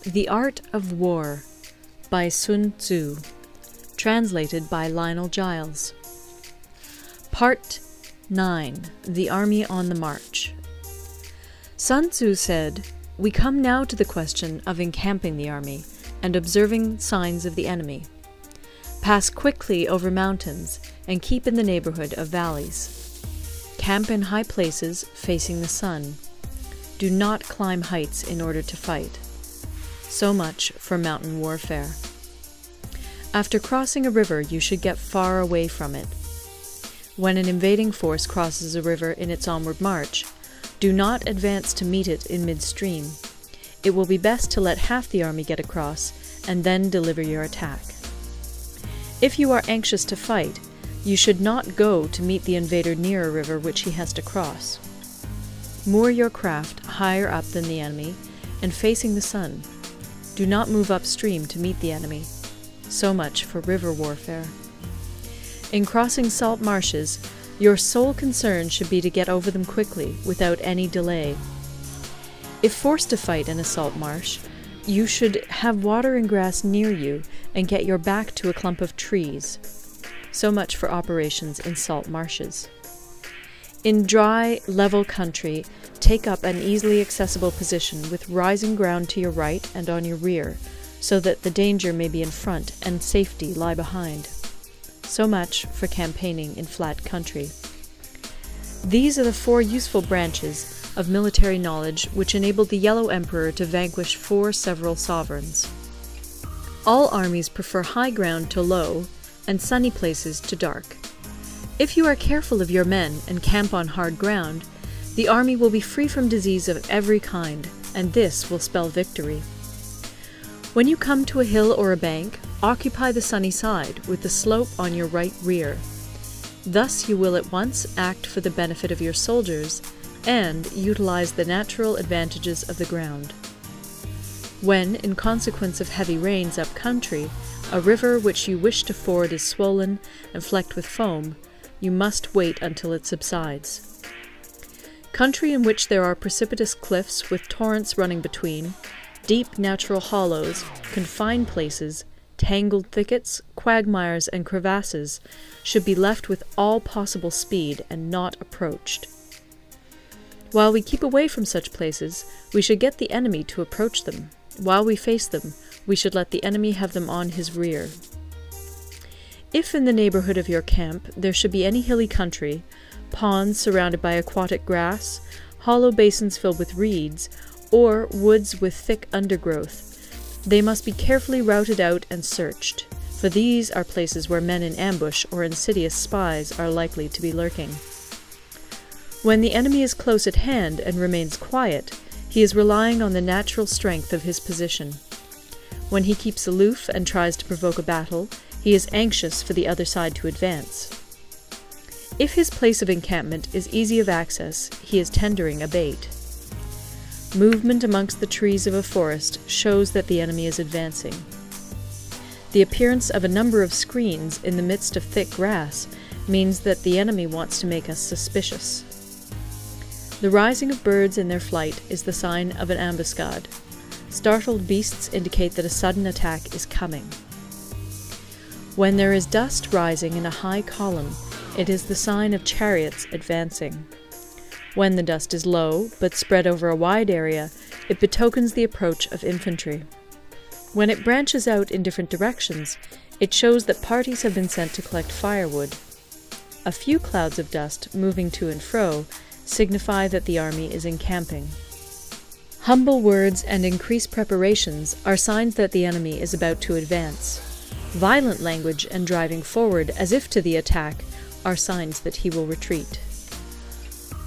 The Art of War by Sun Tzu, translated by Lionel Giles. Part 9. The Army on the March. Sun Tzu said, "We come now to the question of encamping the army and observing signs of the enemy. Pass quickly over mountains and keep in the neighborhood of valleys. Camp in high places facing the sun. Do not climb heights in order to fight." So much for mountain warfare. After crossing a river, you should get far away from it. When an invading force crosses a river in its onward march, do not advance to meet it in midstream. It will be best to let half the army get across and then deliver your attack. If you are anxious to fight, you should not go to meet the invader near a river which he has to cross. Moor your craft higher up than the enemy and facing the sun. Do not move upstream to meet the enemy. So much for river warfare. In crossing salt marshes, your sole concern should be to get over them quickly, without any delay. If forced to fight in a salt marsh, you should have water and grass near you and get your back to a clump of trees. So much for operations in salt marshes. In dry, level country, take up an easily accessible position with rising ground to your right and on your rear, so that the danger may be in front and safety lie behind. So much for campaigning in flat country. These are the 4 useful branches of military knowledge which enabled the Yellow Emperor to vanquish 4 several sovereigns. All armies prefer high ground to low, and sunny places to dark. If you are careful of your men and camp on hard ground, the army will be free from disease of every kind, and this will spell victory. When you come to a hill or a bank, occupy the sunny side, with the slope on your right rear. Thus you will at once act for the benefit of your soldiers, and utilize the natural advantages of the ground. When, in consequence of heavy rains up country, a river which you wish to ford is swollen and flecked with foam, you must wait until it subsides. Country in which there are precipitous cliffs with torrents running between, deep natural hollows, confined places, tangled thickets, quagmires, and crevasses should be left with all possible speed and not approached. While we keep away from such places, we should get the enemy to approach them. While we face them, we should let the enemy have them on his rear. If in the neighborhood of your camp there should be any hilly country, ponds surrounded by aquatic grass, hollow basins filled with reeds, or woods with thick undergrowth, they must be carefully routed out and searched, for these are places where men in ambush or insidious spies are likely to be lurking. When the enemy is close at hand and remains quiet, he is relying on the natural strength of his position. When he keeps aloof and tries to provoke a battle, he is anxious for the other side to advance. If his place of encampment is easy of access, he is tendering a bait. Movement amongst the trees of a forest shows that the enemy is advancing. The appearance of a number of screens in the midst of thick grass means that the enemy wants to make us suspicious. The rising of birds in their flight is the sign of an ambuscade. Startled beasts indicate that a sudden attack is coming. When there is dust rising in a high column, it is the sign of chariots advancing. When the dust is low, but spread over a wide area, it betokens the approach of infantry. When it branches out in different directions, it shows that parties have been sent to collect firewood. A few clouds of dust moving to and fro signify that the army is encamping. Humble words and increased preparations are signs that the enemy is about to advance. Violent language and driving forward as if to the attack are signs that he will retreat.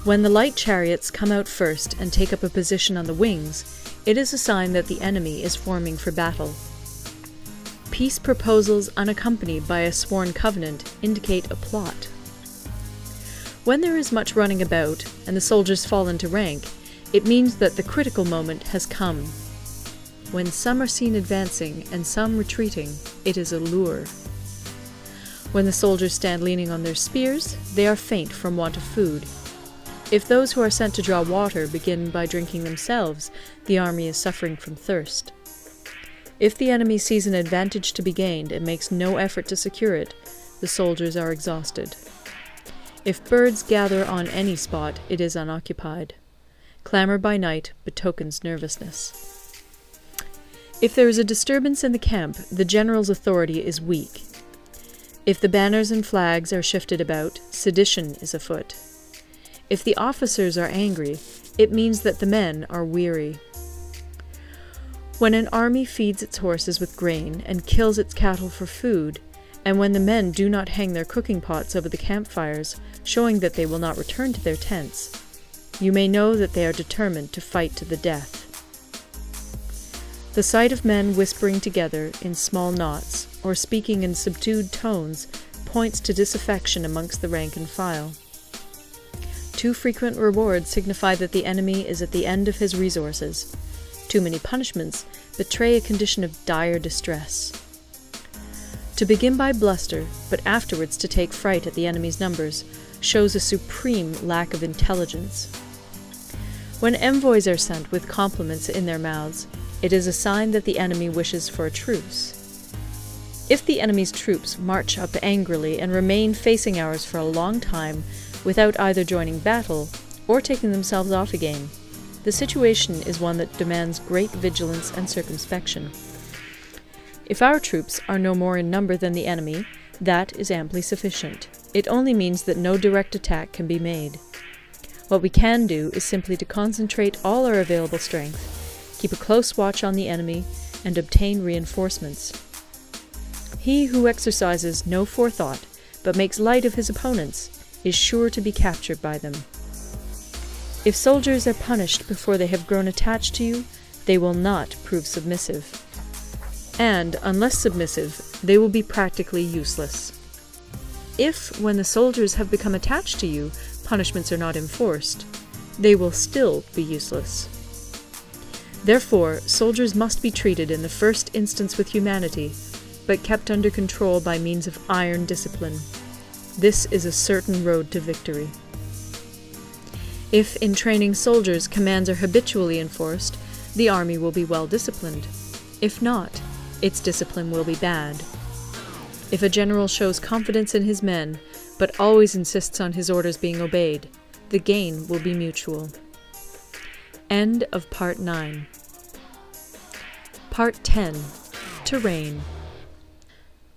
When the light chariots come out first and take up a position on the wings, it is a sign that the enemy is forming for battle. Peace proposals unaccompanied by a sworn covenant indicate a plot. When there is much running about and the soldiers fall into rank, it means that the critical moment has come. When some are seen advancing and some retreating, it is a lure. When the soldiers stand leaning on their spears, they are faint from want of food. If those who are sent to draw water begin by drinking themselves, the army is suffering from thirst. If the enemy sees an advantage to be gained and makes no effort to secure it, the soldiers are exhausted. If birds gather on any spot, it is unoccupied. Clamor by night betokens nervousness. If there is a disturbance in the camp, the general's authority is weak. If the banners and flags are shifted about, sedition is afoot. If the officers are angry, it means that the men are weary. When an army feeds its horses with grain and kills its cattle for food, and when the men do not hang their cooking pots over the campfires, showing that they will not return to their tents, you may know that they are determined to fight to the death. The sight of men whispering together in small knots, or speaking in subdued tones, points to disaffection amongst the rank and file. Too frequent rewards signify that the enemy is at the end of his resources. Too many punishments betray a condition of dire distress. To begin by bluster, but afterwards to take fright at the enemy's numbers, shows a supreme lack of intelligence. When envoys are sent with compliments in their mouths, it is a sign that the enemy wishes for a truce. If the enemy's troops march up angrily and remain facing ours for a long time without either joining battle or taking themselves off again, the situation is one that demands great vigilance and circumspection. If our troops are no more in number than the enemy, that is amply sufficient. It only means that no direct attack can be made. What we can do is simply to concentrate all our available strength, keep a close watch on the enemy, and obtain reinforcements. He who exercises no forethought, but makes light of his opponents, is sure to be captured by them. If soldiers are punished before they have grown attached to you, they will not prove submissive. And, unless submissive, they will be practically useless. If, when the soldiers have become attached to you, punishments are not enforced, they will still be useless. Therefore, soldiers must be treated in the first instance with humanity, but kept under control by means of iron discipline. This is a certain road to victory. If, in training soldiers, commands are habitually enforced, the army will be well disciplined. If not, its discipline will be bad. If a general shows confidence in his men, but always insists on his orders being obeyed, the gain will be mutual. End of Part 9. Part 10. Terrain.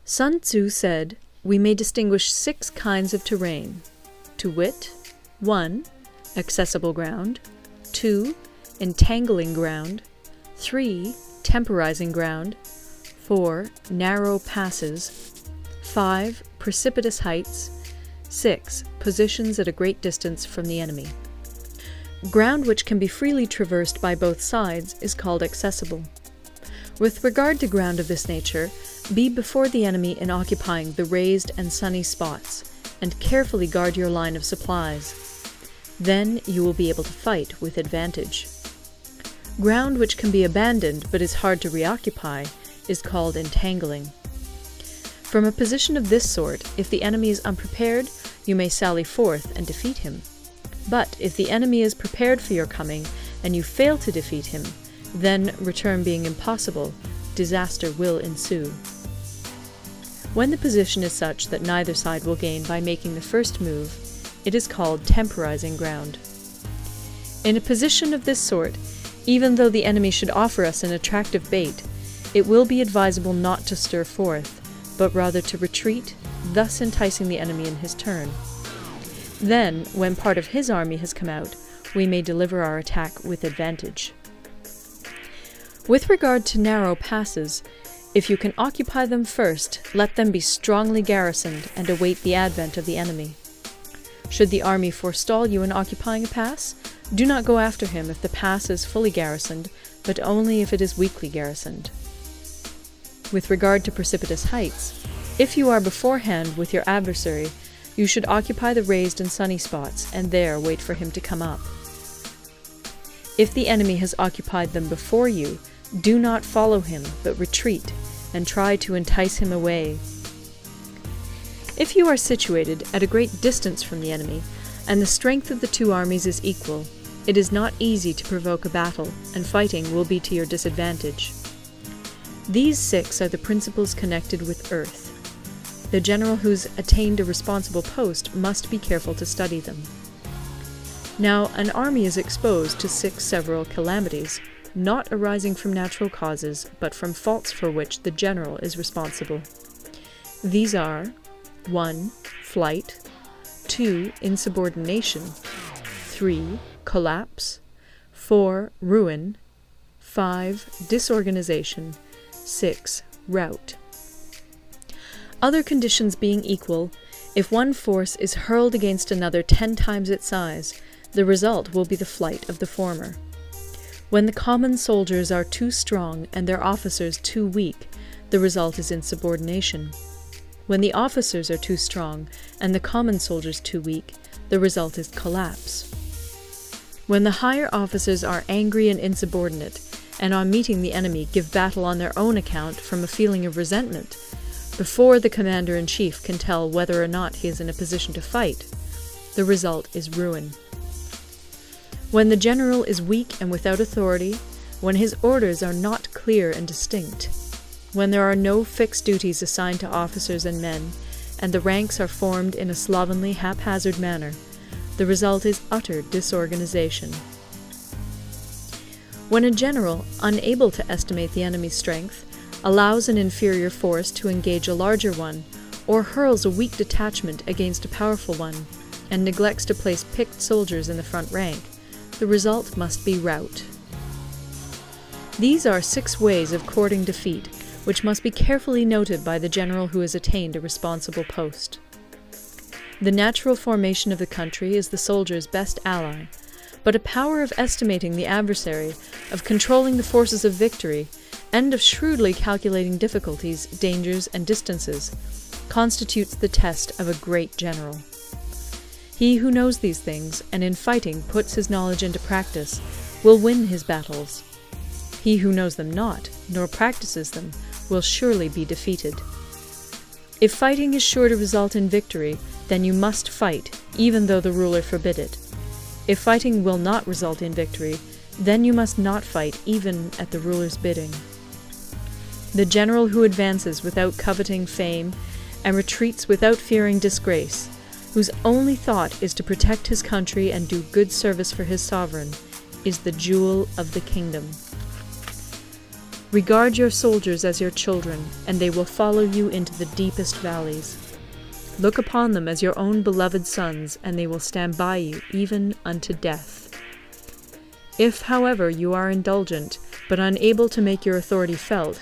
Sun Tzu said, we may distinguish 6 kinds of terrain, to wit, 1. Accessible ground, 2. Entangling ground, 3. Temporizing ground, 4. Narrow passes, 5. Precipitous heights, 6. Positions at a great distance from the enemy. Ground which can be freely traversed by both sides is called accessible. With regard to ground of this nature, be before the enemy in occupying the raised and sunny spots, and carefully guard your line of supplies. Then you will be able to fight with advantage. Ground which can be abandoned but is hard to reoccupy is called entangling. From a position of this sort, if the enemy is unprepared, you may sally forth and defeat him. But if the enemy is prepared for your coming, and you fail to defeat him, then, return being impossible, disaster will ensue. When the position is such that neither side will gain by making the first move, it is called temporizing ground. In a position of this sort, even though the enemy should offer us an attractive bait, it will be advisable not to stir forth, but rather to retreat, thus enticing the enemy in his turn. Then, when part of his army has come out, we may deliver our attack with advantage. With regard to narrow passes, if you can occupy them first, let them be strongly garrisoned and await the advent of the enemy. Should the army forestall you in occupying a pass, do not go after him if the pass is fully garrisoned, but only if it is weakly garrisoned. With regard to precipitous heights, if you are beforehand with your adversary, you should occupy the raised and sunny spots, and there wait for him to come up. If the enemy has occupied them before you, do not follow him, but retreat, and try to entice him away. If you are situated at a great distance from the enemy, and the strength of the two armies is equal, it is not easy to provoke a battle, and fighting will be to your disadvantage. These 6 are the principles connected with earth. The general who's attained a responsible post must be careful to study them. Now, an army is exposed to 6 several calamities, not arising from natural causes, but from faults for which the general is responsible. These are 1. Flight, 2. Insubordination, 3. Collapse, 4. Ruin, 5. Disorganization, 6. Rout. Other conditions being equal, if one force is hurled against another 10 times its size, the result will be the flight of the former. When the common soldiers are too strong and their officers too weak, the result is insubordination. When the officers are too strong and the common soldiers too weak, the result is collapse. When the higher officers are angry and insubordinate, and on meeting the enemy give battle on their own account from a feeling of resentment, before the commander-in-chief can tell whether or not he is in a position to fight, the result is ruin. When the general is weak and without authority, when his orders are not clear and distinct, when there are no fixed duties assigned to officers and men, and the ranks are formed in a slovenly, haphazard manner, the result is utter disorganization. When a general, unable to estimate the enemy's strength, allows an inferior force to engage a larger one, or hurls a weak detachment against a powerful one, and neglects to place picked soldiers in the front rank, the result must be rout. These are 6 ways of courting defeat, which must be carefully noted by the general who has attained a responsible post. The natural formation of the country is the soldier's best ally, but a power of estimating the adversary, of controlling the forces of victory, and of shrewdly calculating difficulties, dangers, and distances, constitutes the test of a great general. He who knows these things, and in fighting puts his knowledge into practice, will win his battles. He who knows them not, nor practices them, will surely be defeated. If fighting is sure to result in victory, then you must fight, even though the ruler forbid it. If fighting will not result in victory, then you must not fight even at the ruler's bidding. The general who advances without coveting fame, and retreats without fearing disgrace, whose only thought is to protect his country and do good service for his sovereign, is the jewel of the kingdom. Regard your soldiers as your children, and they will follow you into the deepest valleys. Look upon them as your own beloved sons, and they will stand by you even unto death. If, however, you are indulgent, but unable to make your authority felt,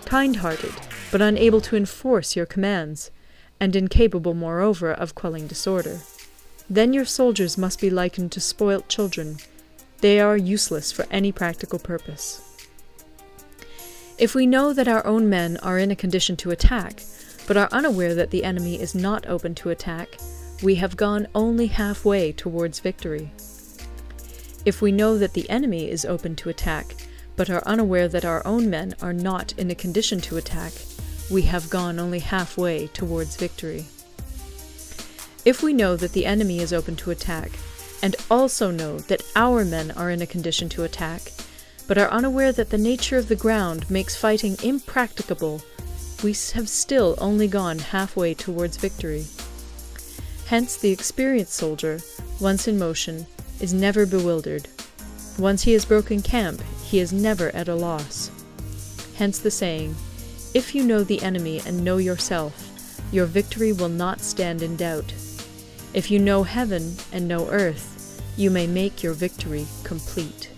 kind-hearted, but unable to enforce your commands, and incapable, moreover, of quelling disorder, then your soldiers must be likened to spoilt children. They are useless for any practical purpose. If we know that our own men are in a condition to attack, but are unaware that the enemy is not open to attack, we have gone only halfway towards victory. If we know that the enemy is open to attack, but are unaware that our own men are not in a condition to attack, we have gone only halfway towards victory. If we know that the enemy is open to attack, and also know that our men are in a condition to attack, but are unaware that the nature of the ground makes fighting impracticable, we have still only gone halfway towards victory. Hence the experienced soldier, once in motion, is never bewildered. Once he has broken camp, he is never at a loss. Hence the saying, if you know the enemy and know yourself, your victory will not stand in doubt. If you know heaven and know earth, you may make your victory complete.